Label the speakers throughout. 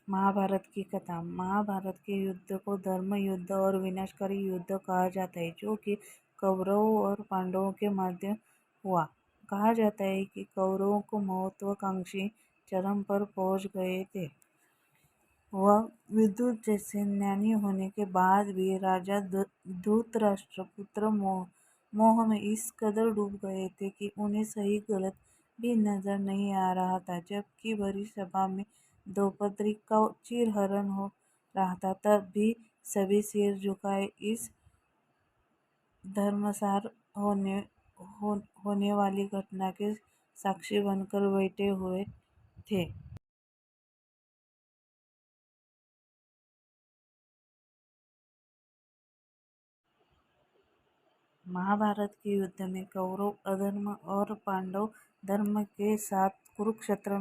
Speaker 1: महाभारत की कथा। महाभारत के युद्ध को धर्म युद्ध और विनाशकारी युद्ध कहा जाता है, जो कि कौरवों और पांडवों के मध्य हुआ। कहा जाता है कि कौरवों को महत्वाकांक्षी चरम पर पहुंच गए थे। वह विदुर जैसे ज्ञानी होने के बाद भी राजा धृतराष्ट्र पुत्र मोह में इस कदर डूब गए थे कि उन्हें सही गलत भी नजर नहीं आ रहा था। जबकि बड़ी सभा में द्रौपदी का चीरहरण हो रहा था, तब भी सभी सिर झुकाए इस धर्मसार होने वाली घटना के साक्षी बनकर बैठे हुए थे। महाभारत के युद्ध में कौरव अधर्म और पांडव धर्म के साथ कुरुक्षेत्र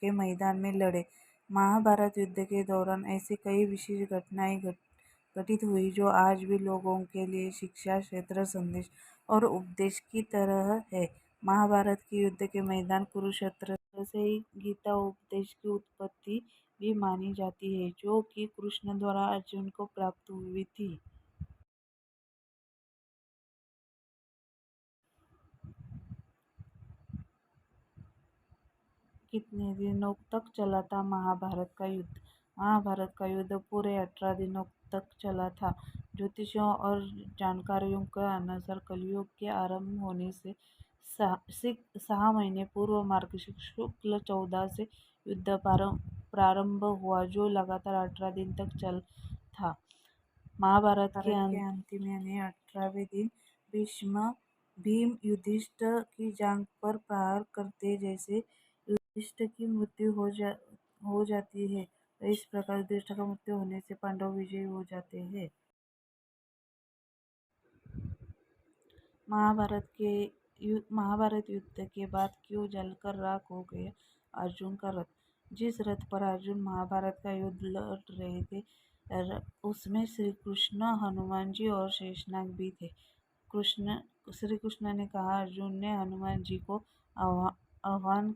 Speaker 1: के मैदान में लड़े। महाभारत युद्ध के दौरान ऐसी कई विशेष घटनाएं घटित हुई जो आज भी लोगों के लिए शिक्षा, क्षेत्र, संदेश और उपदेश की तरह है। महाभारत के युद्ध के मैदान कुरुक्षेत्र से ही गीता उपदेश की उत्पत्ति भी मानी जाती है, जो कि कृष्ण द्वारा अर्जुन को प्राप्त हुई थी। कितने दिनों तक चला था महाभारत का युद्ध? महाभारत का युद्ध पूरे 18 दिनों तक चला था। ज्योतिषियों और जानकारियों के अनुसार कलयुग के आरंभ होने से 6 महीने पूर्व मार्गशीर्ष शुक्ल 14 से युद्ध प्रारंभ हुआ, जो लगातार 18 दिन तक चल था। महाभारत के अंतिम यानी 18वें दिन भीम युधिष्ठिर की जांघ पर प्रहार करते जैसे युधिष्ठिर की मृत्यु हो जाती है। इस प्रकार युधिष्ठिर का मृत्यु होने से पांडव विजयी हो जाते हैं। महाभारत युद्ध के बाद क्यों जलकर राख हो गया अर्जुन का रथ? जिस रथ पर अर्जुन महाभारत का युद्ध लड़ रहे थे, उसमें श्री कृष्ण, हनुमान जी और शेषनाग भी थे। श्री कृष्ण ने कहा, अर्जुन ने हनुमान जी को आह्वान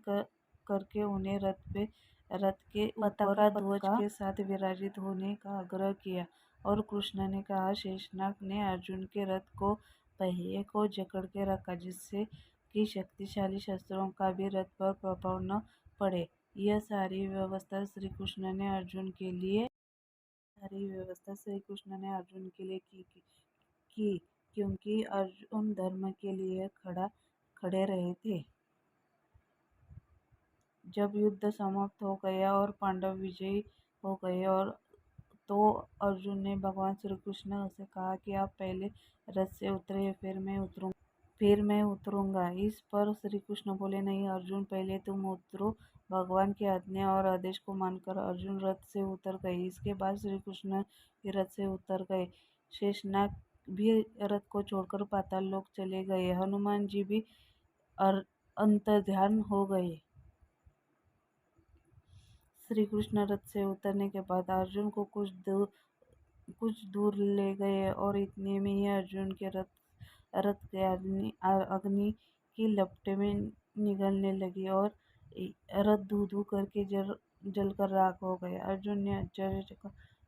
Speaker 1: करके उन्हें रथ के ऊपर ध्वज के साथ विराजित होने का आग्रह किया, और कृष्ण ने कहा, शेषनाग ने अर्जुन के रथ को पहिए को जकड़ के रखा, जिससे कि शक्तिशाली शस्त्रों का भी रथ पर प्रभाव न पड़े। यह सारी व्यवस्था श्री कृष्ण ने अर्जुन के लिए की क्योंकि अर्जुन धर्म के लिए खड़े रहे थे। जब युद्ध समाप्त हो गया और पांडव विजयी हो गए तो अर्जुन ने भगवान श्री कृष्ण से कहा कि आप पहले रथ से उतरे, फिर मैं उतरूंगा। इस पर श्री कृष्ण बोले, नहीं अर्जुन, पहले तुम उतरो। भगवान की आज्ञा और आदेश को मानकर अर्जुन रथ से उतर गए। इसके बाद श्री कृष्ण भी रथ से उतर गए। शेषनाग भी रथ को छोड़कर पाताल लोक चले गए। हनुमान जी भी अंतर्ध्यान हो गए। श्री कृष्ण रथ से उतरने के बाद अर्जुन को कुछ दूर ले गए और इतने में ही अर्जुन के रथ के अग्नि की लपटें में निगलने लगी और रथ धू धू करके जलकर राख हो गया। अर्जुन ने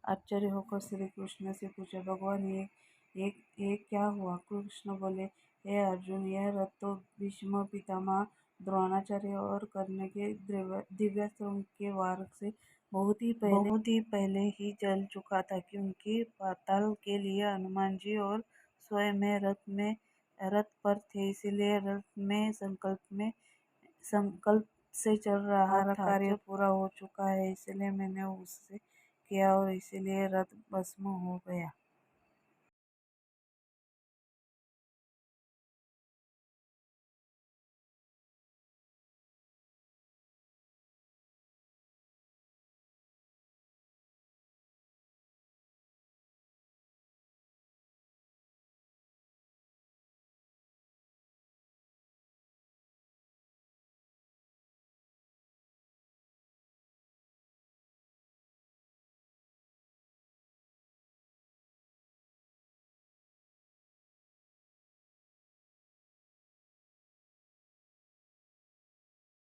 Speaker 1: आश्चर्य होकर श्री कृष्ण से पूछा, भगवान ये क्या हुआ? कृष्ण बोले, हे अर्जुन, यह रथ तो भीष्म पितामह, द्रोणाचार्य और कर्ण के दिव्यास्त्रों के वार से बहुत ही पहले ही जल चुका था, क्योंकि पाताल के लिए हनुमान जी और स्वयं रथ पर थे। इसीलिए रथ में संकल्प से चल रहा था। कार्य पूरा हो चुका है, इसलिए मैंने उससे किया और इसीलिए रथ भस्म हो गया।